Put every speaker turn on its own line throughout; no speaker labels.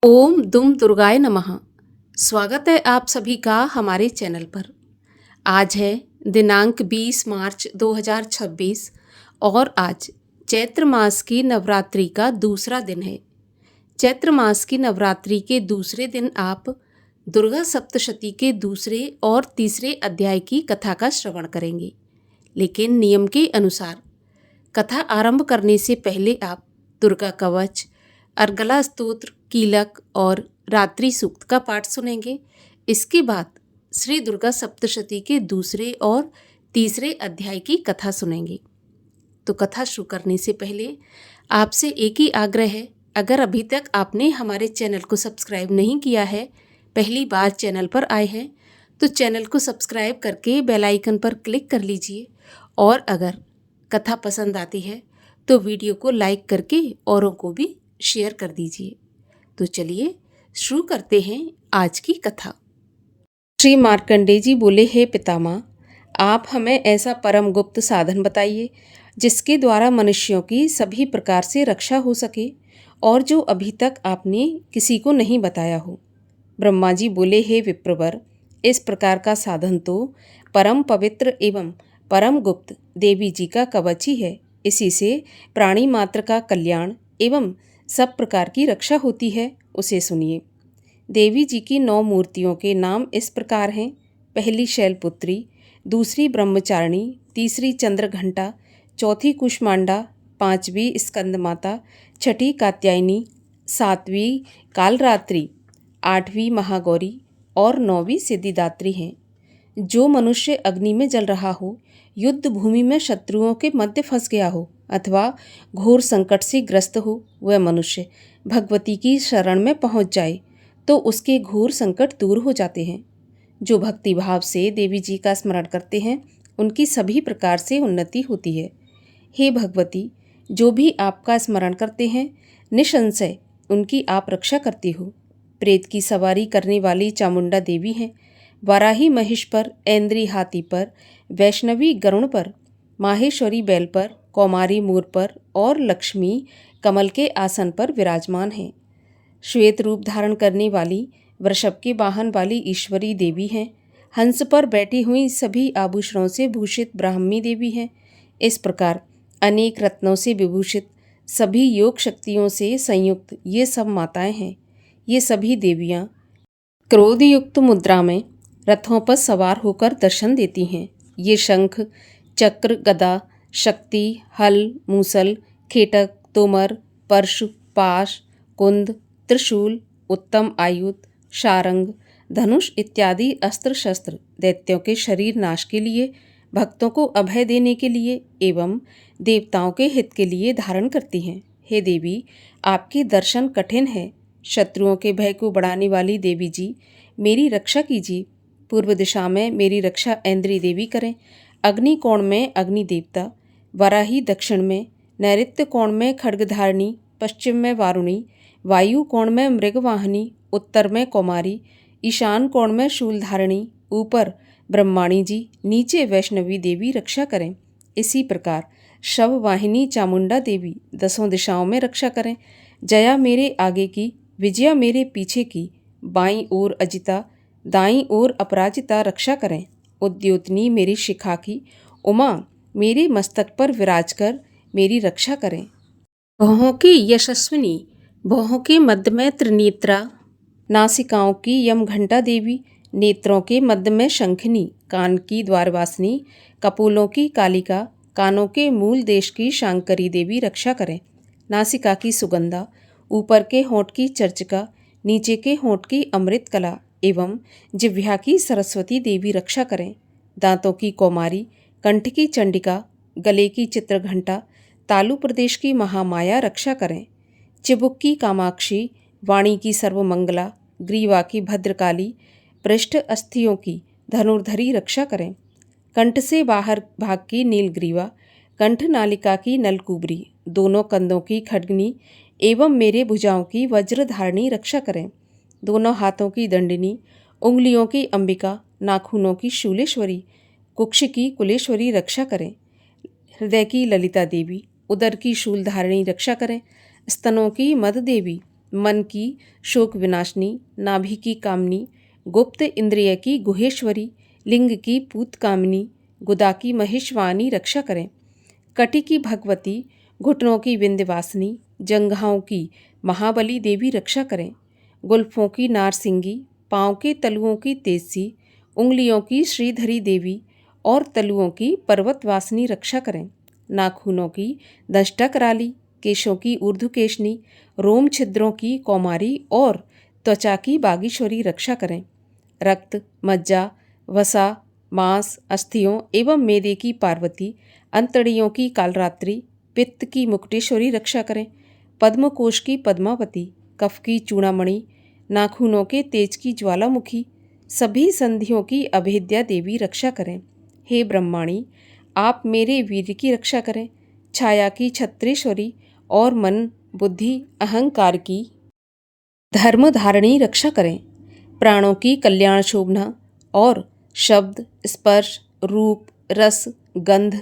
ओम दुम दुर्गाय नमः। स्वागत है आप सभी का हमारे चैनल पर। आज है दिनांक 20 मार्च 2026 और आज चैत्र मास की नवरात्रि का दूसरा दिन है। चैत्र मास की नवरात्रि के दूसरे दिन आप दुर्गा सप्तशती के दूसरे और तीसरे अध्याय की कथा का श्रवण करेंगे। लेकिन नियम के अनुसार कथा आरंभ करने से पहले आप दुर्गा कवच, अर्गला स्तोत्र, कीलक और रात्रि सूक्त का पाठ सुनेंगे। इसके बाद श्री दुर्गा सप्तशती के दूसरे और तीसरे अध्याय की कथा सुनेंगे। तो कथा शुरू करने से पहले आपसे एक ही आग्रह है, अगर अभी तक आपने हमारे चैनल को सब्सक्राइब नहीं किया है, पहली बार चैनल पर आए हैं, तो चैनल को सब्सक्राइब करके बेल आइकन पर क्लिक कर लीजिए। और अगर कथा पसंद आती है तो वीडियो को लाइक करके औरों को भी शेयर कर दीजिए। तो चलिए शुरू करते हैं आज की कथा। श्री मार्कंडेय जी बोले, हे पितामह, आप हमें ऐसा परम गुप्त साधन बताइए जिसके द्वारा मनुष्यों की सभी प्रकार से रक्षा हो सके और जो अभी तक आपने किसी को नहीं बताया हो। ब्रह्मा जी बोले, हे विप्रवर, इस प्रकार का साधन तो परम पवित्र एवं परम गुप्त देवी जी का कवच ही है। इसी से प्राणी मात्र का कल्याण एवं सब प्रकार की रक्षा होती है। उसे सुनिए। देवी जी की 9 मूर्तियों के नाम इस प्रकार हैं। पहली शैलपुत्री, दूसरी ब्रह्मचारिणी, तीसरी चंद्रघंटा, चौथी कुष्मांडा, पांचवी स्कंद माता, छठी कात्यायनी, सातवीं कालरात्रि, आठवीं महागौरी और 9वीं सिद्धिदात्री हैं। जो मनुष्य अग्नि में जल रहा हो, युद्ध भूमि में शत्रुओं के मध्य फंस गया हो अथवा घोर संकट से ग्रस्त हो, वह मनुष्य भगवती की शरण में पहुंच जाए तो उसके घोर संकट दूर हो जाते हैं। जो भक्ति भाव से देवी जी का स्मरण करते हैं, उनकी सभी प्रकार से उन्नति होती है। हे भगवती, जो भी आपका स्मरण करते हैं, निसंशय उनकी आप रक्षा करती हो। प्रेत की सवारी करने वाली चामुंडा देवी हैं। वाराही महिष पर, ऐन्द्री हाथी पर, वैष्णवी गरुण पर, माहेश्वरी बैल पर, कौमारी मोर पर और लक्ष्मी कमल के आसन पर विराजमान हैं। श्वेत रूप धारण करने वाली वृषभ के वाहन वाली ईश्वरी देवी हैं। हंस पर बैठी हुई सभी आभूषणों से भूषित ब्राह्मी देवी हैं। इस प्रकार अनेक रत्नों से विभूषित सभी योग शक्तियों से संयुक्त ये सब माताएं हैं। ये सभी देवियां क्रोधयुक्त मुद्रा में रथों पर सवार होकर दर्शन देती हैं। ये शंख, चक्र, गदा, शक्ति, हल, मूसल, खेटक, तोमर, परशु, पाश, कुंद, त्रिशूल, उत्तम आयुध, शारंग, धनुष इत्यादि अस्त्र शस्त्र दैत्यों के शरीर नाश के लिए, भक्तों को अभय देने के लिए एवं देवताओं के हित के लिए धारण करती हैं। हे देवी, आपके दर्शन कठिन है। शत्रुओं के भय को बढ़ाने वाली देवी जी, मेरी रक्षा कीजिए। पूर्व दिशा में मेरी रक्षा ऐन्द्री देवी करें। अग्नि कोण में अग्नि देवता, वराही दक्षिण में, नैऋत्य कोण में खड्गधारिणी, पश्चिम में वारुणी, वायु कोण में मृगवाहिनी, उत्तर में कौमारी, ईशान कोण में शूलधारिणी, ऊपर ब्रह्माणी जी, नीचे वैष्णवी देवी रक्षा करें। इसी प्रकार शव वाहिनी चामुंडा देवी 10 दिशाओं में रक्षा करें। जया मेरे आगे की, विजया मेरे पीछे की, बाईं ओर अजिता, दाईं ओर अपराजिता रक्षा करें। उद्योतनी मेरी शिखा की, उमा मेरे मस्तक पर विराज कर मेरी रक्षा करें। भौहों की यशस्विनी, भौहों के मध्य में त्रिनेत्रा, नासिकाओं की यमघंटा देवी, नेत्रों के मध्य में शंखिनी, कान की द्वारवासिनी, कपोलों की कालिका, कानों के मूल देश की शांकरी देवी रक्षा करें। नासिका की सुगंधा, ऊपर के होंठ की चर्चिका, नीचे के होंठ की अमृत कला एवं जिह्वा की सरस्वती देवी रक्षा करें। दांतों की कौमारी, कंठ की चंडिका, गले की चित्रघंटा, तालु प्रदेश की महामाया रक्षा करें। चिबुक की कामाक्षी, वाणी की सर्वमंगला, ग्रीवा की भद्रकाली, पृष्ठ अस्थियों की धनुर्धरी रक्षा करें। कंठ से बाहर भाग की नीलग्रीवा, कंठ नालिका की नलकुबरी, दोनों कंधों की खड्गनी एवं मेरे भुजाओं की वज्रधारणी रक्षा करें। दोनों हाथों की दंडिनी, उंगलियों की अंबिका, नाखूनों की शूलेश्वरी, कुक्ष की कुलेश्वरी रक्षा करें। हृदय की ललिता देवी, उदर की शूलधारिणी रक्षा करें। स्तनों की मद देवी, मन की शोक विनाशनी, नाभि की कामनी, गुप्त इंद्रिय की गुहेश्वरी, लिंग की पूत कामिनी, गुदा की महेशवानी रक्षा करें। कटि की भगवती, घुटनों की विंध्यवासिनी, जंघाओं की महाबली देवी रक्षा करें। गुल्फों की नारसिंगी, पाँव के तलुओं की तेजसी, उंगलियों की श्रीधरी देवी और तलुओं की पर्वतवासिनी रक्षा करें। नाखूनों की दंष्टकराली, केशों की ऊर्ध्वकेशनी, रोम छिद्रों की कौमारी और त्वचा की बागीश्वरी रक्षा करें। रक्त, मज्जा, वसा, मांस, अस्थियों एवं मेदे की पार्वती, अंतड़ियों की कालरात्रि, पित्त की मुक्तेश्वरी रक्षा करें। पद्मकोश की पद्मावती, कफ की चूड़ामणि, नाखूनों के तेज की ज्वालामुखी, सभी संधियों की अभेद्या देवी रक्षा करें। हे ब्रह्माणी, आप मेरे वीर की रक्षा करें। छाया की छत्रेश्वरी और मन, बुद्धि, अहंकार की धर्मधारिणी रक्षा करें। प्राणों की कल्याण शोभना और शब्द, स्पर्श, रूप, रस, गंध,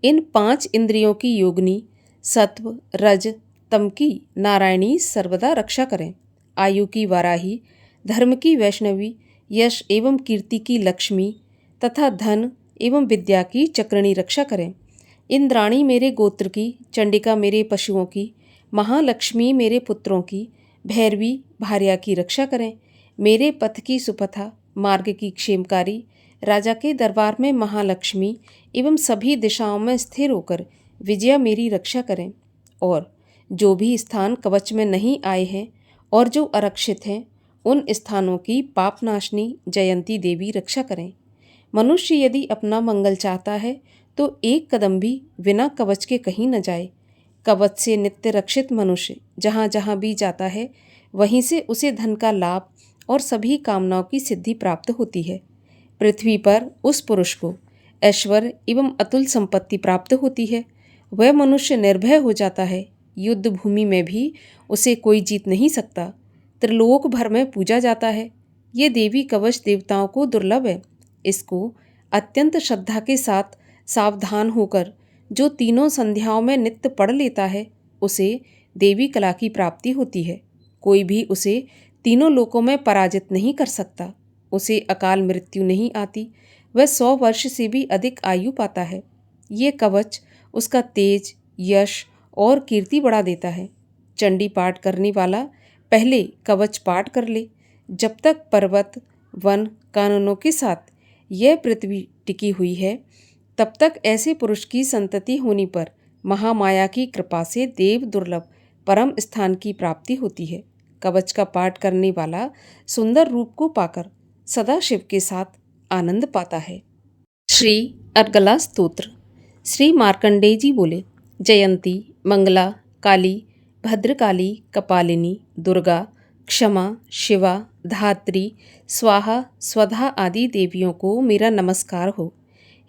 इन 5 इंद्रियों की योगिनी, सत्व, रज, तम की नारायणी सर्वदा रक्षा करें। आयु की वाराही, धर्म की वैष्णवी, यश एवं कीर्ति की लक्ष्मी तथा धन एवं विद्या की चक्रिणी रक्षा करें। इंद्राणी मेरे गोत्र की, चंडिका मेरे पशुओं की, महालक्ष्मी मेरे पुत्रों की, भैरवी भार्या की रक्षा करें। मेरे पथ की सुपथा, मार्ग की क्षेमकारी, राजा के दरबार में महालक्ष्मी एवं सभी दिशाओं में स्थिर होकर विजया मेरी रक्षा करें। और जो भी स्थान कवच में नहीं आए हैं और जो आरक्षित हैं, उन स्थानों की पापनाशनी जयंती देवी रक्षा करें। मनुष्य यदि अपना मंगल चाहता है तो एक कदम भी बिना कवच के कहीं न जाए। कवच से नित्य रक्षित मनुष्य जहाँ जहाँ भी जाता है, वहीं से उसे धन का लाभ और सभी कामनाओं की सिद्धि प्राप्त होती है। पृथ्वी पर उस पुरुष को ऐश्वर्य एवं अतुल संपत्ति प्राप्त होती है। वह मनुष्य निर्भय हो जाता है। युद्ध भूमि में भी उसे कोई जीत नहीं सकता। त्रिलोक भर में पूजा जाता है। ये देवी कवच देवताओं को दुर्लभ है। इसको अत्यंत श्रद्धा के साथ सावधान होकर जो तीनों संध्याओं में नित्य पढ़ लेता है, उसे देवी कला की प्राप्ति होती है। कोई भी उसे तीनों लोकों में पराजित नहीं कर सकता। उसे अकाल मृत्यु नहीं आती। वह 100 वर्ष से भी अधिक आयु पाता है। ये कवच उसका तेज, यश और कीर्ति बढ़ा देता है। चंडी पाठ करने वाला पहले कवच पाठ कर ले। जब तक पर्वत, वन, कानूनों के साथ यह पृथ्वी टिकी हुई है, तब तक ऐसे पुरुष की संतति होने पर महामाया की कृपा से देव दुर्लभ परम स्थान की प्राप्ति होती है। कवच का पाठ करने वाला सुंदर रूप को पाकर सदा शिव के साथ आनंद पाता है। श्री अर्गला स्तोत्र। श्री मार्कंडेय जी बोले, जयंती, मंगला, काली, भद्रकाली, कपालिनी, दुर्गा, क्षमा, शिवा, धात्री, स्वाहा, स्वधा आदि देवियों को मेरा नमस्कार हो।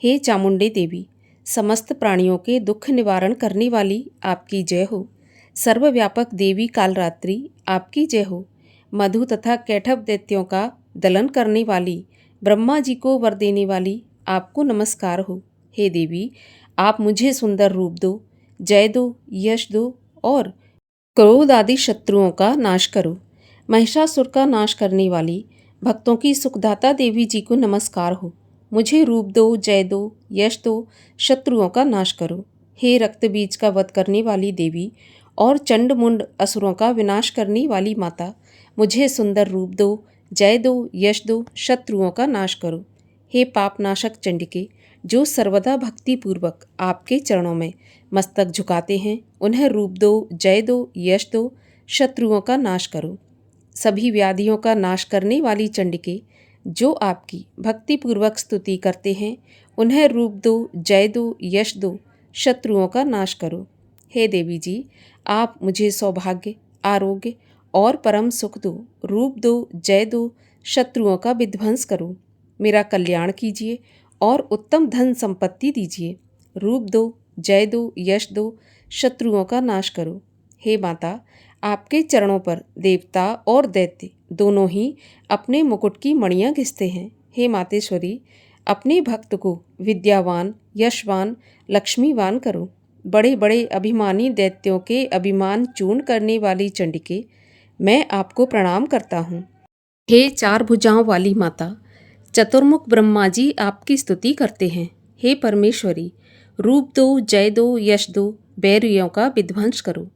हे चामुंडे देवी, समस्त प्राणियों के दुख निवारण करने वाली आपकी जय हो। सर्वव्यापक देवी कालरात्रि आपकी जय हो। मधु तथा कैठव दैत्यों का दलन करने वाली, ब्रह्मा जी को वर देने वाली आपको नमस्कार हो। हे देवी, आप मुझे सुंदर रूप दो, जय दो, यश दो और क्रोध आदि शत्रुओं का नाश करो। महिषासुर का नाश करने वाली भक्तों की सुखदाता देवी जी को नमस्कार हो। मुझे रूप दो, जय दो, यश दो, शत्रुओं का नाश करो। हे रक्त बीज का वध करने वाली देवी और चंड मुंड असुरों का विनाश करने वाली माता, मुझे सुंदर रूप दो, जय दो, यश दो, शत्रुओं का नाश करो। हे पापनाशक चंडिके, जो सर्वदा भक्ति पूर्वक आपके चरणों में मस्तक झुकाते हैं, उन्हें रूप दो, जय दो, यश दो, शत्रुओं का नाश करो। सभी व्याधियों का नाश करने वाली चंडिके, जो आपकी भक्ति पूर्वक स्तुति करते हैं, उन्हें रूप दो, जय दो, यश दो, शत्रुओं का नाश करो। हे देवी जी, आप मुझे सौभाग्य, आरोग्य और परम सुख दो। रूप दो, जय दो, शत्रुओं का विध्वंस करो। मेरा कल्याण कीजिए और उत्तम धन संपत्ति दीजिए। रूप दो, जय दो, यश दो, शत्रुओं का नाश करो। हे माता, आपके चरणों पर देवता और दैत्य दोनों ही अपने मुकुट की मणियाँ घिसते हैं। हे मातेश्वरी, अपने भक्त को विद्यावान, यशवान, लक्ष्मीवान करो। बड़े बड़े अभिमानी दैत्यों के अभिमान चूर्ण करने वाली चंडिके, मैं आपको प्रणाम करता हूँ। हे चार भुजाओं वाली माता, चतुर्मुख ब्रह्मा जी आपकी स्तुति करते हैं। हे परमेश्वरी, रूप दो, जय दो, यश दो, बैरियों का विध्वंस करो।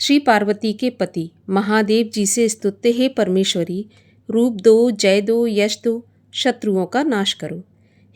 श्री पार्वती के पति महादेव जी से स्तुत्य हे परमेश्वरी, रूप दो, जय दो, यश दो, शत्रुओं का नाश करो।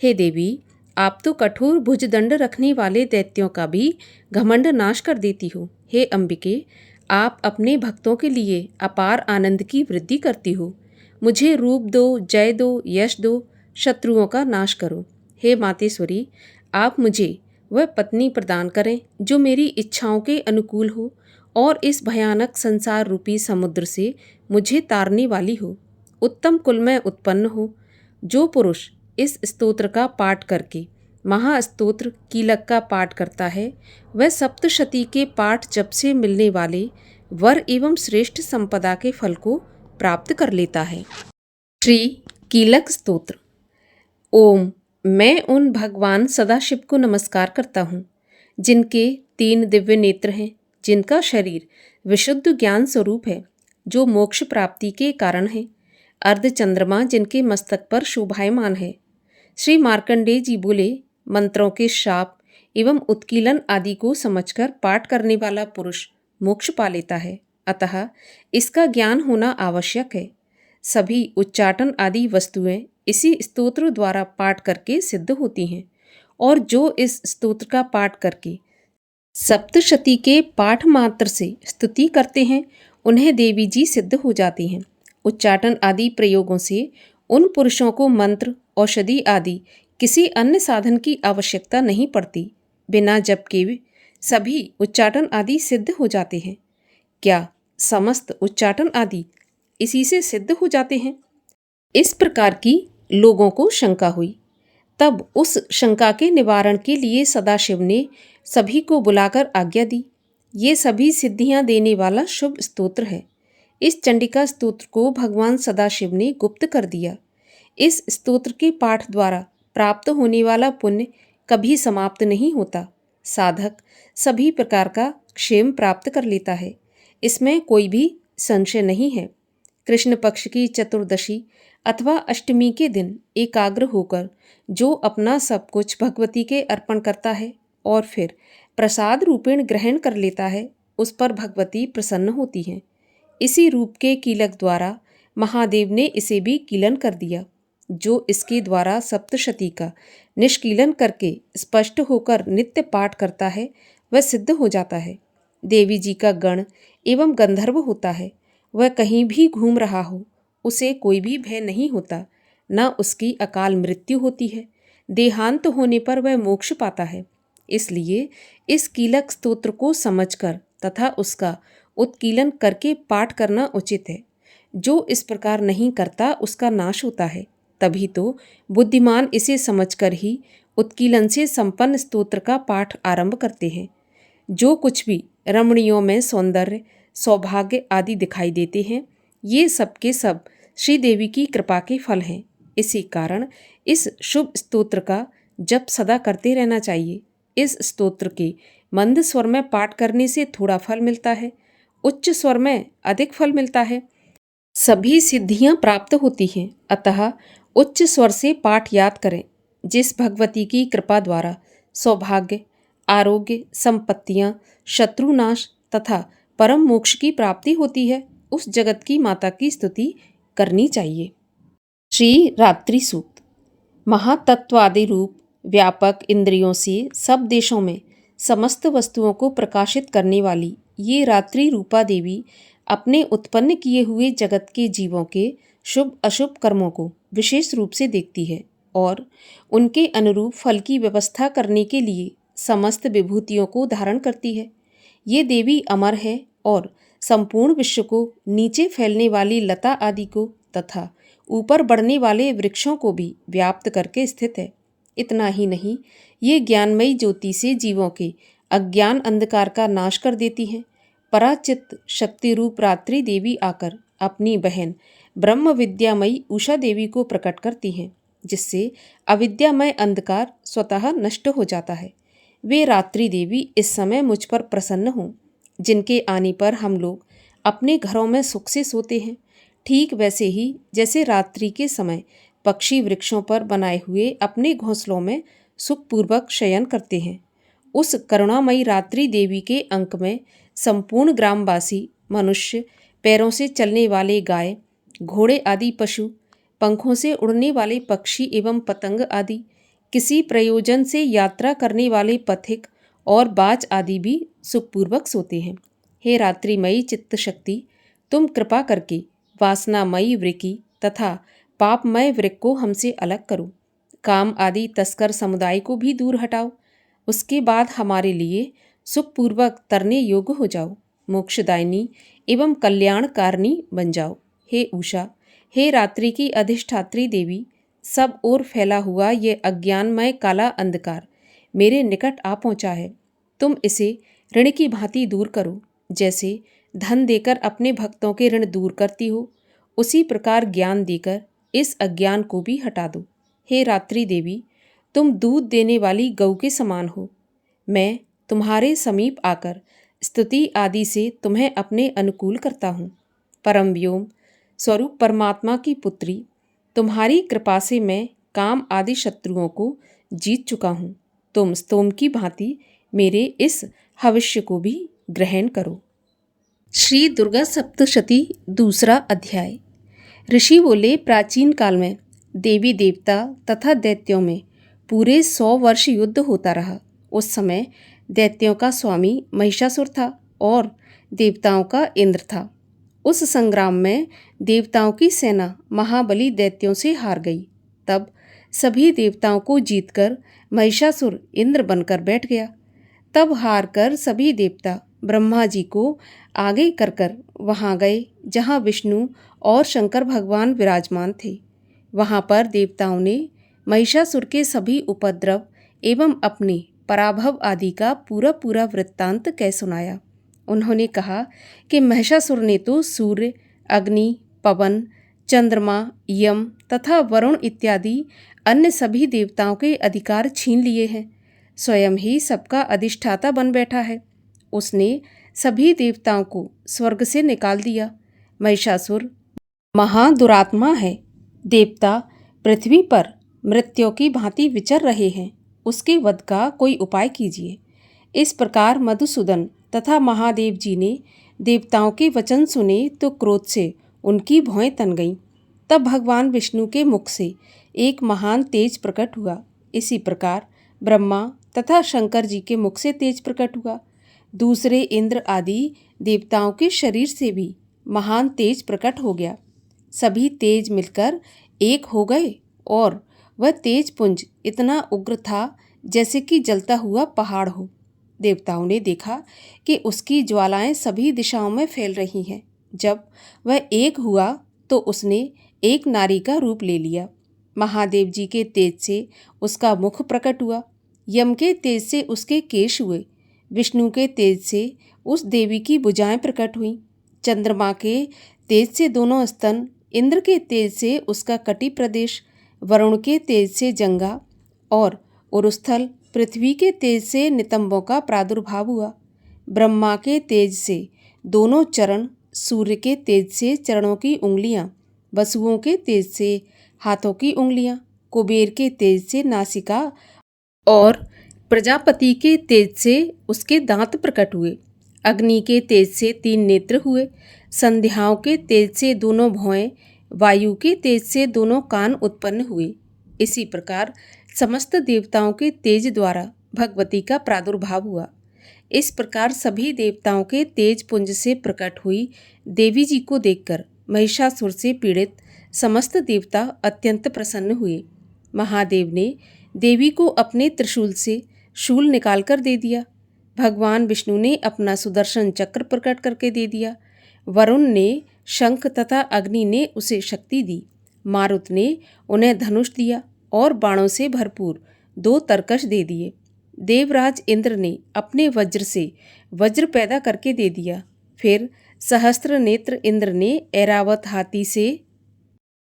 हे देवी, आप तो कठोर भुजदंड रखने वाले दैत्यों का भी घमंड नाश कर देती हो। हे अंबिके, आप अपने भक्तों के लिए अपार आनंद की वृद्धि करती हो। मुझे रूप दो, जय दो, यश दो, शत्रुओं का नाश करो। हे मातेश्वरी, आप मुझे वह पत्नी प्रदान करें जो मेरी इच्छाओं के अनुकूल हो और इस भयानक संसार रूपी समुद्र से मुझे तारने वाली हो। उत्तम कुल में उत्पन्न हो। जो पुरुष इस स्तोत्र का पाठ करके महास्तोत्र कीलक का पाठ करता है, वह सप्तशती के पाठ जप से मिलने वाले वर एवं श्रेष्ठ संपदा के फल को प्राप्त कर लेता है। श्री कीलक स्तोत्र। ओम, मैं उन भगवान सदाशिव को नमस्कार करता हूँ जिनके 3 दिव्य नेत्र हैं, जिनका शरीर विशुद्ध ज्ञान स्वरूप है, जो मोक्ष प्राप्ति के कारण है। अर्धचंद्रमा जिनके मस्तक पर शोभायमान है। श्री मार्कंडेय जी बोले, मंत्रों के शाप एवं उत्कीलन आदि को समझकर पाठ करने वाला पुरुष मोक्ष पा लेता है, अतः इसका ज्ञान होना आवश्यक है। सभी उच्चाटन आदि वस्तुएं इसी स्तोत्र द्वारा पाठ करके सिद्ध होती हैं, और जो इस स्तोत्र का पाठ करके सप्तशती के पाठ मात्र से स्तुति करते हैं, उन्हें देवी जी सिद्ध हो जाती हैं। उच्चाटन आदि प्रयोगों से उन पुरुषों को मंत्र, औषधि आदि किसी अन्य साधन की आवश्यकता नहीं पड़ती। बिना जप के सभी उच्चाटन आदि सिद्ध हो जाते हैं। क्या समस्त उच्चाटन आदि इसी से सिद्ध हो जाते हैं? इस प्रकार की लोगों को शंका हुई। तब उस शंका के निवारण के लिए सदाशिव ने सभी को बुलाकर आज्ञा दी। ये सभी सिद्धियां देने वाला शुभ स्तोत्र है। इस चंडिका स्तोत्र को भगवान सदाशिव ने गुप्त कर दिया। इस स्तोत्र के पाठ द्वारा प्राप्त होने वाला पुण्य कभी समाप्त नहीं होता। साधक सभी प्रकार का क्षेम प्राप्त कर लेता है, इसमें कोई भी संशय नहीं है। कृष्ण पक्ष की चतुर्दशी अथवा अष्टमी के दिन एकाग्र होकर जो अपना सब कुछ भगवती के अर्पण करता है और फिर प्रसाद रूपेण ग्रहण कर लेता है, उस पर भगवती प्रसन्न होती हैं। इसी रूप के कीलक द्वारा महादेव ने इसे भी कीलन कर दिया। जो इसके द्वारा सप्तशती का निष्कीलन करके स्पष्ट होकर नित्य पाठ करता है, वह सिद्ध हो जाता है। देवी जी का गण एवं गंधर्व होता है। वह कहीं भी घूम रहा हो, उसे कोई भी भय नहीं होता, न उसकी अकाल मृत्यु होती है। देहांत होने पर वह मोक्ष पाता है। इसलिए इस कीलक स्तोत्र को समझकर तथा उसका उत्कीलन करके पाठ करना उचित है। जो इस प्रकार नहीं करता उसका नाश होता है। तभी तो बुद्धिमान इसे समझकर ही उत्कीलन से संपन्न स्तोत्र का पाठ आरंभ करते हैं। जो कुछ भी रमणियों में सौंदर्य, सौभाग्य आदि दिखाई देते हैं, ये सब के सब श्रीदेवी की कृपा के फल हैं। इसी कारण इस शुभ स्तोत्र का जप सदा करते रहना चाहिए। इस स्तोत्र के मंद स्वर में पाठ करने से थोड़ा फल मिलता है, उच्च स्वर में अधिक फल मिलता है। सभी सिद्धियां प्राप्त होती हैं, अतः उच्च स्वर से पाठ याद करें। जिस भगवती की कृपा द्वारा सौभाग्य, आरोग्य, संपत्तियां, शत्रुनाश तथा परम मोक्ष की प्राप्ति होती है, उस जगत की माता की स्तुति करनी चाहिए। श्री रात्रि सूक्त। महातत्वादि रूप व्यापक इंद्रियों से सब देशों में समस्त वस्तुओं को प्रकाशित करने वाली ये रात्रि रूपा देवी अपने उत्पन्न किए हुए जगत के जीवों के शुभ अशुभ कर्मों को विशेष रूप से देखती है और उनके अनुरूप फल की व्यवस्था करने के लिए समस्त विभूतियों को धारण करती है। ये देवी अमर है और संपूर्ण विश्व को नीचे फैलने वाली लता आदि को तथा ऊपर बढ़ने वाले वृक्षों को भी व्याप्त करके स्थित है। इतना ही नहीं, ये ज्ञानमयी ज्योति से जीवों के अज्ञान अंधकार का नाश कर देती हैं। पराचित शक्ति रूप रात्रि देवी आकर अपनी बहन ब्रह्म विद्यामयी उषा देवी को प्रकट करती हैं, जिससे अविद्यामय अंधकार स्वतः नष्ट हो जाता है। वे रात्रि देवी इस समय मुझ पर प्रसन्न हों, जिनके आने पर हम लोग अपने घरों में सुख से सोते हैं, ठीक वैसे ही जैसे रात्रि के समय पक्षी वृक्षों पर बनाए हुए अपने घोंसलों में सुखपूर्वक शयन करते हैं। उस करुणामयी रात्रि देवी के अंक में संपूर्ण ग्रामवासी मनुष्य, पैरों से चलने वाले गाय, घोड़े आदि पशु, पंखों से उड़ने वाले पक्षी एवं पतंग आदि, किसी प्रयोजन से यात्रा करने वाले पथिक और बाज आदि भी सुखपूर्वक सोते हैं। हे रात्रिमयी चित्त शक्ति, तुम कृपा करके वासनामयी वृक्की तथा पापमय वृक्क को हमसे अलग करो। काम आदि तस्कर समुदाय को भी दूर हटाओ। उसके बाद हमारे लिए सुखपूर्वक तरने योग्य हो जाओ। मोक्षदायिनी एवं कल्याणकारिणी बन जाओ। हे उषा, हे रात्रि की अधिष्ठात्री देवी, सब ओर फैला हुआ ये अज्ञानमय काला अंधकार मेरे निकट आ पहुँचा है। तुम इसे ऋण की भांति दूर करो। जैसे धन देकर अपने भक्तों के ऋण दूर करती हो, उसी प्रकार ज्ञान देकर इस अज्ञान को भी हटा दो। हे रात्रि देवी, तुम दूध देने वाली गऊ के समान हो। मैं तुम्हारे समीप आकर स्तुति आदि से तुम्हें अपने अनुकूल करता हूँ। परम व्योम स्वरूप परमात्मा की पुत्री, तुम्हारी कृपा से मैं काम आदि शत्रुओं को जीत चुका हूँ। तुम स्तोम की भांति मेरे इस हविष्य को भी ग्रहण करो। श्री दुर्गा सप्तशती दूसरा अध्याय। ऋषि बोले, प्राचीन काल में देवी देवता तथा दैत्यों में पूरे 100 वर्ष युद्ध होता रहा। उस समय दैत्यों का स्वामी महिषासुर था और देवताओं का इंद्र था। उस संग्राम में देवताओं की सेना महाबली दैत्यों से हार गई। तब सभी देवताओं को जीतकर महिषासुर इंद्र बनकर बैठ गया। तब हार कर सभी देवता ब्रह्मा जी को आगे कर वहाँ गए जहाँ विष्णु और शंकर भगवान विराजमान थे। वहाँ पर देवताओं ने महिषासुर के सभी उपद्रव एवं अपने पराभव आदि का पूरा पूरा वृत्तांत कह सुनाया। उन्होंने कहा कि महिषासुर ने तो सूर्य, अग्नि, पवन, चंद्रमा, यम तथा वरुण इत्यादि अन्य सभी देवताओं के अधिकार छीन लिए हैं। स्वयं ही सबका अधिष्ठाता बन बैठा है। उसने सभी देवताओं को स्वर्ग से निकाल दिया। महिषासुर महादुरात्मा है। देवता पृथ्वी पर मृत्यों की भांति विचर रहे हैं। उसके वध का कोई उपाय कीजिए। इस प्रकार मधुसूदन तथा महादेव जी ने देवताओं के वचन सुने तो क्रोध से उनकी भौहें तन गईं। तब भगवान विष्णु के मुख से एक महान तेज प्रकट हुआ। इसी प्रकार ब्रह्मा तथा शंकर जी के मुख से तेज प्रकट हुआ। दूसरे इंद्र आदि देवताओं के शरीर से भी महान तेज प्रकट हो गया। सभी तेज मिलकर एक हो गए और वह तेज पुंज इतना उग्र था जैसे कि जलता हुआ पहाड़ हो। देवताओं ने देखा कि उसकी ज्वालाएं सभी दिशाओं में फैल रही हैं। जब वह एक हुआ तो उसने एक नारी का रूप ले लिया। महादेव जी के तेज से उसका मुख प्रकट हुआ। यम के तेज से उसके केश हुए। विष्णु के तेज से उस देवी की भुजाएं प्रकट हुईं। चंद्रमा के तेज से दोनों स्तन, इंद्र के तेज से उसका कटी प्रदेश, वरुण के तेज से जंगा और उरुस्थल, पृथ्वी के तेज से नितंबों का प्रादुर्भाव हुआ। ब्रह्मा के तेज से दोनों चरण, सूर्य के तेज से चरणों की उंगलियां, वसुओं के तेज से हाथों की उंगलियां, कुबेर के तेज से नासिका और प्रजापति के तेज से उसके दांत प्रकट हुए। अग्नि के तेज से 3 नेत्र हुए। संध्याओं के तेज से दोनों भौहें, वायु के तेज से दोनों कान उत्पन्न हुए। इसी प्रकार समस्त देवताओं के तेज द्वारा भगवती का प्रादुर्भाव हुआ। इस प्रकार सभी देवताओं के तेज पुंज से प्रकट हुई देवी जी को देखकर महिषासुर से पीड़ित समस्त देवता अत्यंत प्रसन्न हुए। महादेव ने देवी को अपने त्रिशूल से शूल निकालकर दे दिया। भगवान विष्णु ने अपना सुदर्शन चक्र प्रकट करके दे दिया। वरुण ने शंख तथा अग्नि ने उसे शक्ति दी। मारुत ने उन्हें धनुष दिया और बाणों से भरपूर 2 तरकश दे दिए। देवराज इंद्र ने अपने वज्र से वज्र पैदा करके दे दिया। फिर सहस्त्र नेत्र इंद्र ने ऐरावत हाथी से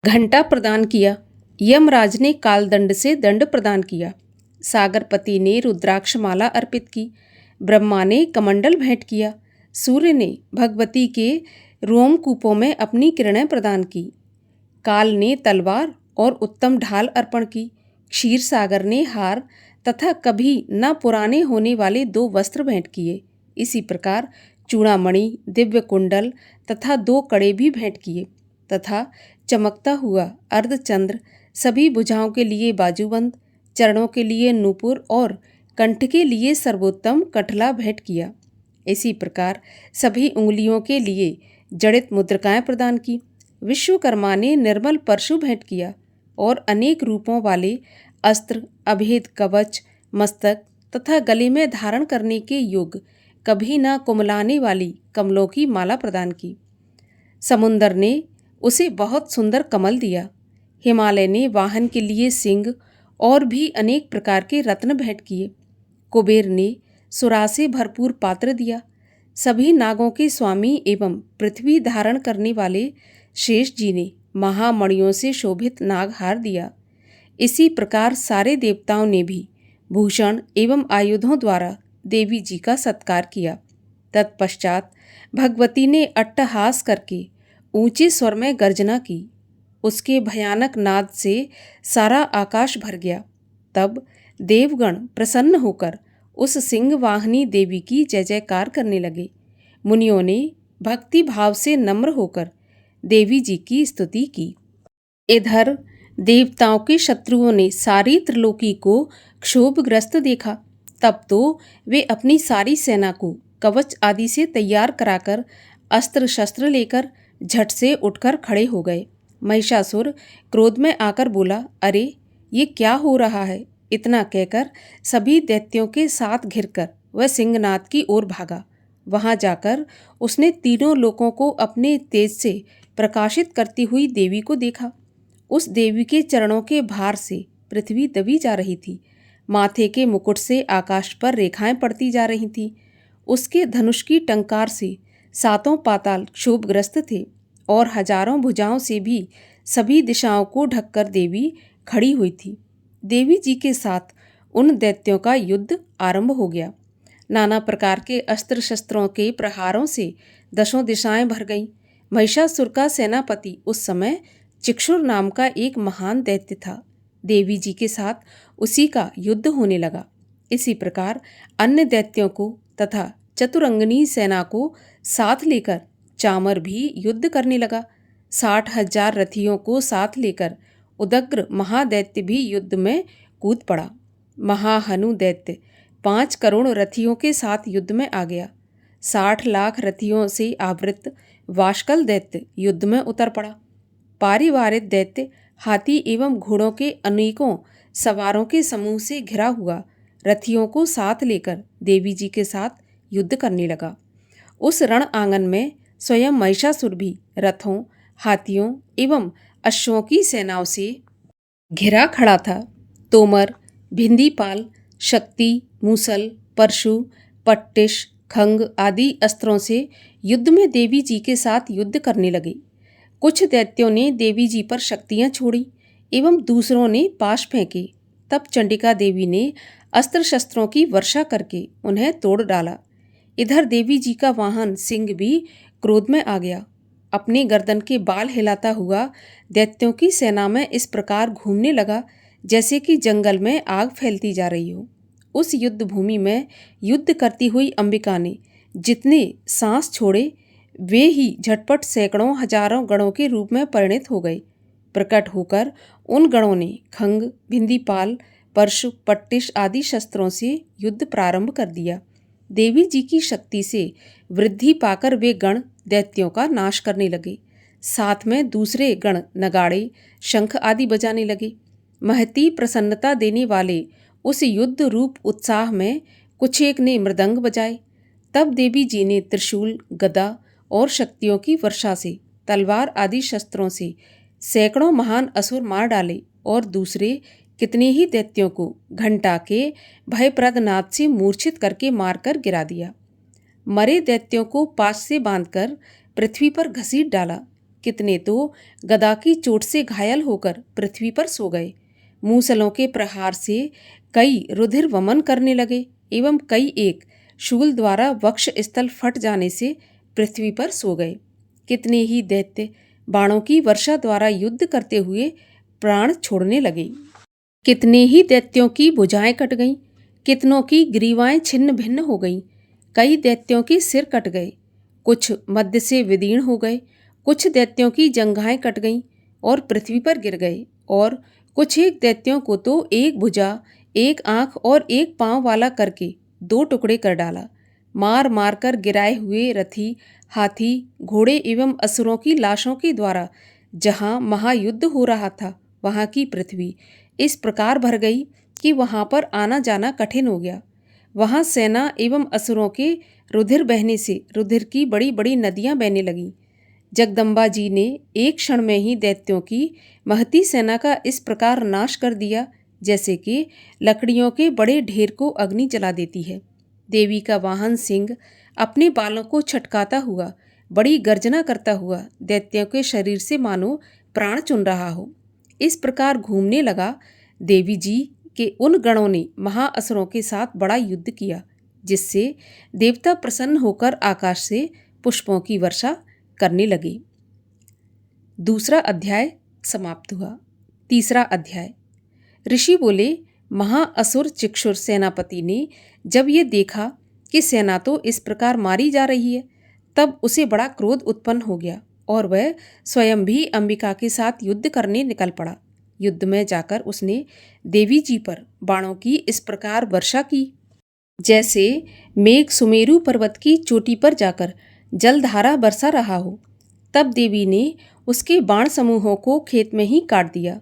घंटा प्रदान किया। यमराज ने कालदंड से दंड प्रदान किया। सागरपति ने रुद्राक्ष माला अर्पित की। ब्रह्मा ने कमंडल भेंट किया। सूर्य ने भगवती के रोमकूपों में अपनी किरणें प्रदान की। काल ने तलवार और उत्तम ढाल अर्पण की। क्षीर सागर ने हार तथा कभी न पुराने होने वाले 2 वस्त्र भेंट किए। इसी प्रकार चूड़ामणि, दिव्य कुंडल तथा 2 कड़े भी भेंट किए तथा चमकता हुआ अर्धचंद्र, सभी भुजाओं के लिए बाजूबंद, चरणों के लिए नूपुर और कंठ के लिए सर्वोत्तम कठला भेंट किया। इसी प्रकार सभी उंगलियों के लिए जड़ित मुद्रिकाएं प्रदान की। विश्वकर्मा ने निर्मल परशु भेंट किया और अनेक रूपों वाले अस्त्र, अभेद कवच, मस्तक तथा गले में धारण करने के योग्य कभी न कुमलाने वाली कमलों की माला प्रदान की। समुंदर ने उसे बहुत सुंदर कमल दिया। हिमालय ने वाहन के लिए सिंह और भी अनेक प्रकार के रत्न भेंट किए। कुबेर ने सुरा से भरपूर पात्र दिया। सभी नागों के स्वामी एवं पृथ्वी धारण करने वाले शेष जी ने महामणियों से शोभित नागहार दिया। इसी प्रकार सारे देवताओं ने भी भूषण एवं आयुधों द्वारा देवी जी का सत्कार किया। तत्पश्चात भगवती ने अट्टहास करके ऊंचे स्वर में गर्जना की। उसके भयानक नाद से सारा आकाश भर गया। तब देवगण प्रसन्न होकर उस सिंह वाहिनी देवी की जय जयकार करने लगे। मुनियों ने भक्ति भाव से नम्र होकर देवी जी की स्तुति की। इधर देवताओं के शत्रुओं ने सारी त्रिलोकी को क्षोभग्रस्त देखा। तब तो वे अपनी सारी सेना को कवच आदि से तैयार कराकर अस्त्र शस्त्र लेकर झट से उठकर खड़े हो गए। महिषासुर क्रोध में आकर बोला, अरे ये क्या हो रहा है? इतना कहकर सभी दैत्यों के साथ घिरकर वह सिंहनाद की ओर भागा। वहां जाकर उसने तीनों लोकों को अपने तेज से प्रकाशित करती हुई देवी को देखा। उस देवी के चरणों के भार से पृथ्वी दबी जा रही थी। माथे के मुकुट से आकाश पर रेखाएं पड़ती जा रही थीं। उसके धनुष की टंकार से 7 पाताल क्षोभग्रस्त थे और हजारों भुजाओं से भी सभी दिशाओं को ढककर देवी खड़ी हुई थी। देवी जी के साथ उन दैत्यों का युद्ध आरंभ हो गया। नाना प्रकार के अस्त्र शस्त्रों के प्रहारों से 10 दिशाएं भर गईं। महिषासुर का सेनापति उस समय चिक्षुर नाम का एक महान दैत्य था। देवी जी के साथ उसी का युद्ध होने लगा। इसी प्रकार अन्य दैत्यों को तथा चतुरंगनी सेना को साथ लेकर चामर भी युद्ध करने लगा। 60,000 रथियों को साथ लेकर उदग्र महादैत्य भी युद्ध में कूद पड़ा। महाहनु दैत्य 5 करोड़ रथियों के साथ युद्ध में आ गया। 60 लाख रथियों से आवृत वाशकल दैत्य युद्ध में उतर पड़ा। पारिवारिक दैत्य हाथी एवं घोड़ों के अनेकों सवारों के समूह से घिरा हुआ रथियों को साथ लेकर देवी जी के साथ युद्ध करने लगा। उस रण आंगन में स्वयं महिषासुर भी रथों, हाथियों एवं अश्वों की सेनाओं से घिरा खड़ा था। तोमर, भिंदीपाल, शक्ति, मूसल, परशु, पट्टिश, खंग आदि अस्त्रों से युद्ध में देवी जी के साथ युद्ध करने लगे। कुछ दैत्यों ने देवी जी पर शक्तियां छोड़ी एवं दूसरों ने पाश फेंके। तब चंडिका देवी ने अस्त्र शस्त्रों की वर्षा करके उन्हें तोड़ डाला। इधर देवी जी का वाहन सिंह भी क्रोध में आ गया। अपने गर्दन के बाल हिलाता हुआ दैत्यों की सेना में इस प्रकार घूमने लगा जैसे कि जंगल में आग फैलती जा रही हो। उस युद्ध भूमि में युद्ध करती हुई अंबिका ने जितने सांस छोड़े वे ही झटपट सैकड़ों हजारों गणों के रूप में परिणित हो गए। प्रकट होकर उन गणों ने खंग, भिंदीपाल, परशु, पट्टिश आदि शस्त्रों से युद्ध प्रारंभ कर दिया। देवी जी की शक्ति से वृद्धि पाकर वे गण दैत्यों का नाश करने लगे। साथ में दूसरे गण नगाड़े, शंख आदि बजाने लगे। महती प्रसन्नता देने वाले उस युद्ध रूप उत्साह में कुछ एक ने मृदंग बजाए। तब देवी जी ने त्रिशूल, गदा और शक्तियों की वर्षा से, तलवार आदि शस्त्रों से सैकड़ों महान असुर मार डाले और दूसरे कितने ही दैत्यों को घंटा के भयप्रद नाद से मूर्छित करके मारकर गिरा दिया। मरे दैत्यों को पाश से बांधकर पृथ्वी पर घसीट डाला। कितने तो गदा की चोट से घायल होकर पृथ्वी पर सो गए। मूसलों के प्रहार से कई रुधिर वमन करने लगे एवं कई एक शूल द्वारा वक्ष स्थल फट जाने से पृथ्वी पर सो गए। कितने ही दैत्य बाणों की वर्षा द्वारा युद्ध करते हुए प्राण छोड़ने लगे। कितने ही दैत्यों की भुजाएं कट गईं, कितनों की ग्रीवाएं छिन्न भिन्न हो गईं। कई दैत्यों के सिर कट गए, कुछ मध्य से विदीर्ण हो गए। कुछ दैत्यों की जंघाएं कट गईं और पृथ्वी पर गिर गए, और कुछ एक दैत्यों को तो एक भुजा, एक आंख और एक पांव वाला करके 2 टुकड़े कर डाला। मार मार कर गिराए हुए रथी, हाथी, घोड़े एवं असुरों की लाशों के द्वारा जहाँ महायुद्ध हो रहा था, वहाँ की पृथ्वी इस प्रकार भर गई कि वहाँ पर आना जाना कठिन हो गया। वहाँ सेना एवं असुरों के रुधिर बहने से रुधिर की बड़ी बड़ी नदियाँ बहने लगीं। जगदम्बा जी ने एक क्षण में ही दैत्यों की महती सेना का इस प्रकार नाश कर दिया, जैसे कि लकड़ियों के बड़े ढेर को अग्नि जला देती है। देवी का वाहन सिंह अपने बालों को छटकाता हुआ, बड़ी गर्जना करता हुआ दैत्यों के शरीर से मानो प्राण चुन रहा हो, इस प्रकार घूमने लगा। देवी जी के उन गणों ने महाअसुरों के साथ बड़ा युद्ध किया, जिससे देवता प्रसन्न होकर आकाश से पुष्पों की वर्षा करने लगे। दूसरा अध्याय समाप्त हुआ। तीसरा अध्याय। ऋषि बोले, महाअसुर चिक्षुर सेनापति ने जब ये देखा कि सेना तो इस प्रकार मारी जा रही है, तब उसे बड़ा क्रोध उत्पन्न हो गया और वह स्वयं भी अंबिका के साथ युद्ध करने निकल पड़ा। युद्ध में जाकर उसने देवी जी पर बाणों की इस प्रकार वर्षा की, जैसे मेघ सुमेरु पर्वत की चोटी पर जाकर जलधारा बरसा रहा हो। तब देवी ने उसके बाण समूहों को खेत में ही काट दिया।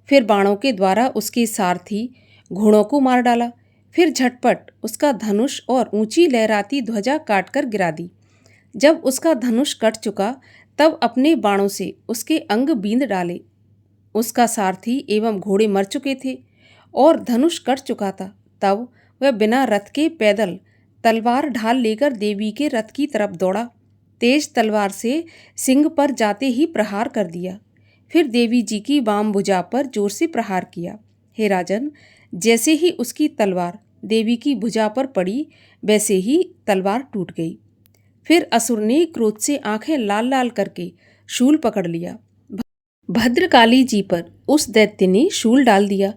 फिर बाणों के द्वारा उसके सारथी घोड़ों को मार डाला। फिर झटपट उसका धनुष और ऊंची लहराती ध्वजा काटकर गिरा दी। जब उसका धनुष कट चुका, तब अपने बाणों से उसके अंग बींध डाले। उसका सारथी एवं घोड़े मर चुके थे और धनुष कट चुका था। तब वह बिना रथ के पैदल तलवार ढाल लेकर देवी के रथ की तरफ दौड़ा। तेज तलवार से सिंह पर जाते ही प्रहार कर दिया। फिर देवी जी की वाम भुजा पर जोर से प्रहार किया। हे राजन, जैसे ही उसकी तलवार देवी की भुजा पर पड़ी, वैसे ही तलवार टूट गई। फिर असुर ने क्रोध से आंखें लाल लाल करके शूल पकड़ लिया। भद्रकाली जी पर उस दैत्य ने शूल डाल दिया।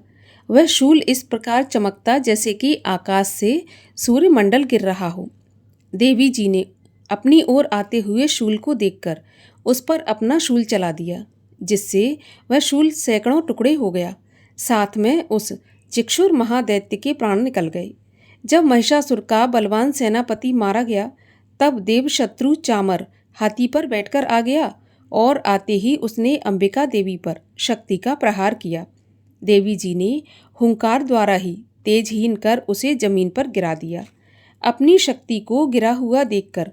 वह शूल इस प्रकार चमकता जैसे कि आकाश से सूर्यमंडल गिर रहा हो। देवी जी ने अपनी ओर आते हुए शूल को देखकर उस पर अपना शूल चला दिया, जिससे वह शूल सैकड़ों टुकड़े हो गया। साथ में उस चिक्षुर महादैत्य के प्राण निकल गए। जब महिषासुर का बलवान सेनापति मारा गया, तब देवशत्रु चामर हाथी पर बैठकर आ गया और आते ही उसने अंबिका देवी पर शक्ति का प्रहार किया। देवी जी ने हुंकार द्वारा ही तेजहीन कर उसे जमीन पर गिरा दिया। अपनी शक्ति को गिरा हुआ देखकर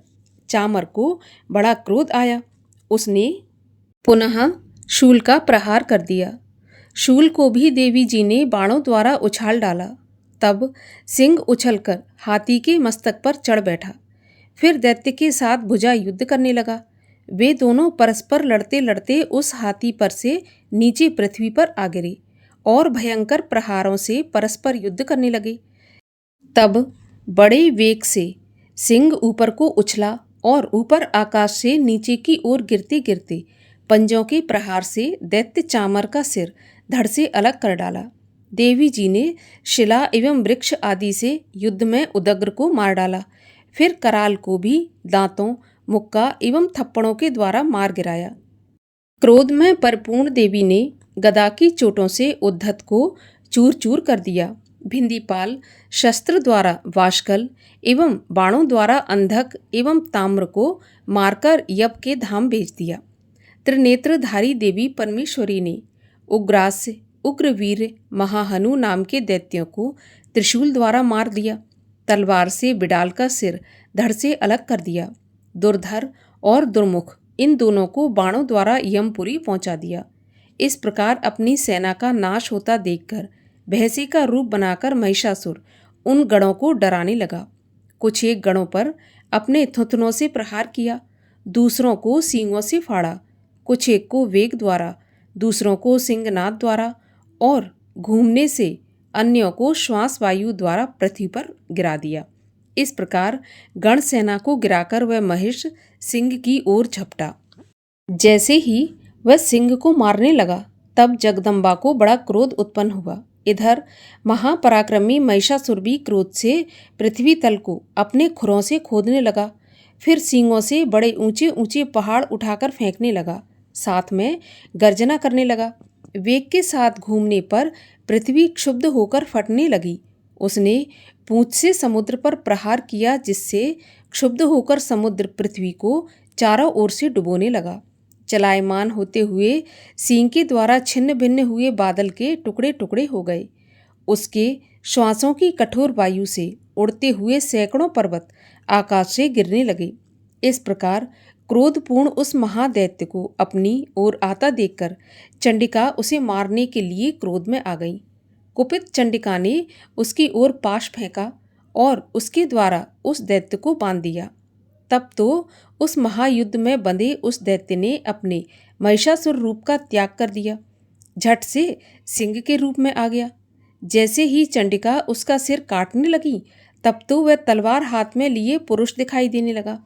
चामर को बड़ा क्रोध आया। उसने पुनः शूल का प्रहार कर दिया। शूल को भी देवी जी ने बाणों द्वारा उछाल डाला। तब सिंह उछलकर हाथी के मस्तक पर चढ़ बैठा। फिर दैत्य के साथ भुजा युद्ध करने लगा। वे दोनों परस्पर लड़ते लड़ते उस हाथी पर से नीचे पृथ्वी पर आ गिरे और भयंकर प्रहारों से परस्पर युद्ध करने लगे। तब बड़े वेग से सिंह ऊपर को उछला और ऊपर आकाश से नीचे की ओर गिरते गिरते पंजों के प्रहार से दैत्य चामर का सिर धड़ से अलग कर डाला। देवी जी ने शिला एवं वृक्ष आदि से युद्ध में उदग्र को मार डाला। फिर कराल को भी दांतों, मुक्का एवं थप्पड़ों के द्वारा मार गिराया। क्रोध में परिपूर्ण देवी ने गदा की चोटों से उद्धत को चूर चूर कर दिया। भिंदीपाल शस्त्र द्वारा वाशकल एवं बाणों द्वारा अंधक एवं ताम्र को मारकर यव के धाम भेज दिया। त्रिनेत्रधारी देवी परमेश्वरी ने उग्रास्य, उग्रवीर, महाहनु नाम के दैत्यों को त्रिशूल द्वारा मार दिया। तलवार से बिडाल का सिर धड़ से अलग कर दिया। दुर्धर और दुर्मुख इन दोनों को बाणों द्वारा यमपुरी पहुंचा दिया। इस प्रकार अपनी सेना का नाश होता देखकर भैंसे का रूप बनाकर महिषासुर उन गणों को डराने लगा। कुछ एक गणों पर अपने थुथनों से प्रहार किया, दूसरों को सींगों से फाड़ा, कुछ एक को वेग द्वारा, दूसरों को सिंहनाद द्वारा और घूमने से अन्यों को श्वास वायु द्वारा पृथ्वी पर गिरा दिया। इस प्रकार गण सेना को गिराकर वह महिष सिंह की ओर झपटा। जैसे ही वह सिंह को मारने लगा तब जगदम्बा को बड़ा क्रोध उत्पन्न हुआ। इधर महापराक्रमी महिषासुर भी क्रोध से पृथ्वी तल को अपने खुरों से खोदने लगा, फिर सींगों से बड़े ऊंचे ऊंचे पहाड़ उठाकर फेंकने लगा, साथ में गर्जना करने लगा। वेग के साथ घूमने पर पृथ्वी क्षुब्ध होकर फटने लगी। उसने पूंछ से समुद्र पर प्रहार किया, जिससे क्षुब्ध होकर समुद्र पृथ्वी को चारों ओर से डुबोने लगा। चलायमान होते हुए सींग के द्वारा छिन्न भिन्न हुए बादल के टुकड़े टुकड़े हो गए। उसके श्वासों की कठोर वायु से उड़ते हुए सैकड़ों पर्वत आकाश से गिरने लगे। इस प्रकार क्रोधपूर्ण उस महादैत्य को अपनी ओर आता देखकर चंडिका उसे मारने के लिए क्रोध में आ गई। कुपित चंडिका ने उसकी ओर पाश फेंका और उसके द्वारा उस दैत्य को बांध दिया। तब तो उस महायुद्ध में बंधे उस दैत्य ने अपने महिषासुर रूप का त्याग कर दिया, झट से सिंह के रूप में आ गया। जैसे ही चंडिका उसका सिर काटने लगी तब तो वह तलवार हाथ में लिए पुरुष दिखाई देने लगा।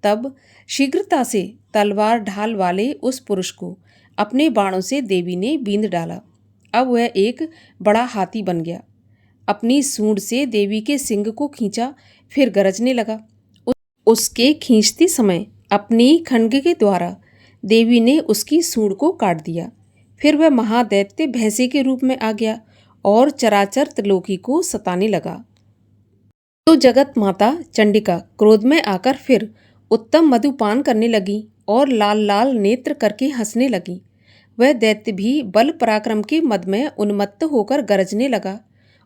तब शीघ्रता से तलवार ढाल वाले उस पुरुष को अपने बाणों से देवी ने बींध डाला। अब वह एक बड़ा हाथी बन गया। अपनी सूंड से देवी के सिंग को खींचा, फिर गरजने लगा। उसके खींचते समय अपनी खड्ग के द्वारा देवी ने उसकी सूंड को काट दिया। फिर वह महादैत्य भैंसे के रूप में आ गया और चराचर त्रिलोकी को सताने लगा। तो जगत माता चंडिका क्रोध में आकर फिर उत्तम मधुपान करने लगी और लाल लाल नेत्र करके हंसने लगी। वह दैत्य भी बल पराक्रम के मद में उन्मत्त होकर गरजने लगा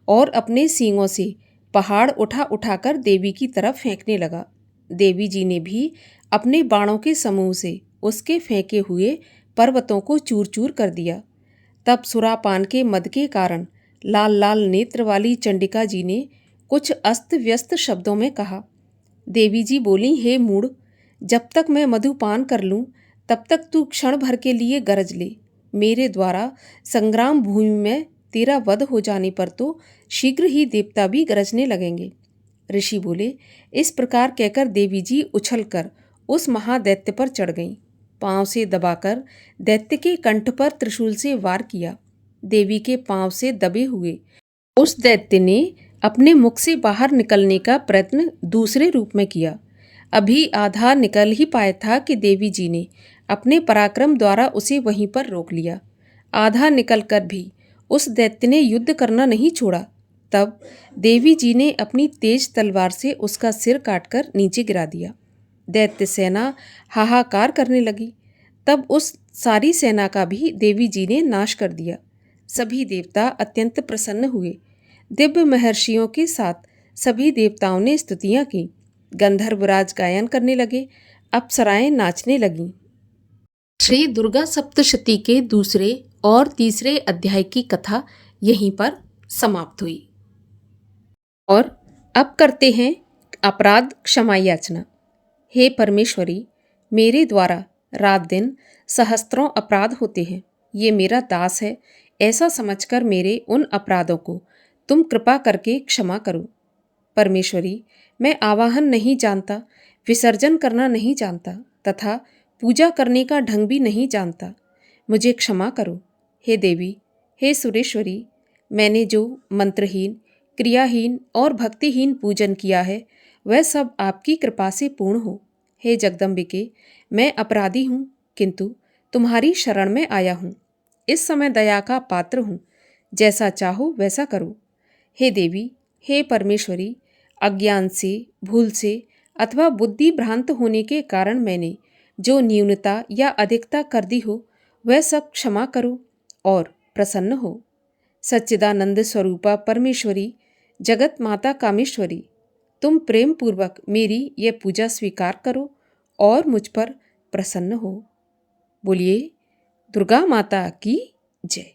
और अपने सींगों से पहाड़ उठा उठाकर देवी की तरफ फेंकने लगा। देवी जी ने भी अपने बाणों के समूह से उसके फेंके हुए पर्वतों को चूर चूर कर दिया। तब सुरापान के मद के कारण लाल लाल नेत्र वाली चंडिका जी ने कुछ अस्त व्यस्त शब्दों में कहा। देवी जी बोली, हे मूढ़, जब तक मैं मधुपान कर लूं तब तक तू क्षण भर के लिए गरज ले। मेरे द्वारा संग्राम भूमि में तेरा वध हो जाने पर तो शीघ्र ही देवता भी गरजने लगेंगे। ऋषि बोले। इस प्रकार कहकर देवी जी उछलकर उस महादैत्य पर चढ़ गईं। पांव से दबाकर दैत्य के कंठ पर त्रिशूल से वार किया। देवी के पांव से दबे हुए उस दैत्य ने अपने मुख से बाहर निकलने का प्रयत्न दूसरे रूप में किया। अभी आधा निकल ही पाया था कि देवी जी ने अपने पराक्रम द्वारा उसे वहीं पर रोक लिया। आधा निकलकर भी उस दैत्य ने युद्ध करना नहीं छोड़ा। तब देवी जी ने अपनी तेज तलवार से उसका सिर काटकर नीचे गिरा दिया। दैत्य सेना हाहाकार करने लगी। तब उस सारी सेना का भी देवी जी ने नाश कर दिया। सभी देवता अत्यंत प्रसन्न हुए। दिव्य महर्षियों के साथ सभी देवताओं ने स्तुतियां की। गंधर्वराज गायन करने लगे, अप्सराएं नाचने लगीं। श्री दुर्गा सप्तशती के दूसरे और तीसरे अध्याय की कथा यहीं पर समाप्त हुई। और अब करते हैं अपराध क्षमा याचना। हे परमेश्वरी, मेरे द्वारा रात दिन सहस्त्रों अपराध होते हैं। ये मेरा दास है, ऐसा समझकर मेरे उन अपराधों को तुम कृपा करके क्षमा करो। परमेश्वरी, मैं आवाहन नहीं जानता, विसर्जन करना नहीं जानता तथा पूजा करने का ढंग भी नहीं जानता। मुझे क्षमा करो। हे देवी, हे सुरेश्वरी, मैंने जो मंत्रहीन, क्रियाहीन और भक्तिहीन पूजन किया है वह सब आपकी कृपा से पूर्ण हो। हे जगदम्बिके, मैं अपराधी हूँ, किंतु तुम्हारी शरण में आया हूँ। इस समय दया का पात्र हूँ, जैसा चाहो वैसा करो। हे देवी, हे परमेश्वरी, अज्ञान से, भूल से अथवा बुद्धि भ्रांत होने के कारण मैंने जो न्यूनता या अधिकता कर दी हो वह सब क्षमा करो और प्रसन्न हो। सच्चिदानंद स्वरूपा परमेश्वरी, जगत माता कामेश्वरी, तुम प्रेम पूर्वक मेरी यह पूजा स्वीकार करो और मुझ पर प्रसन्न हो। बोलिए दुर्गा माता की जय।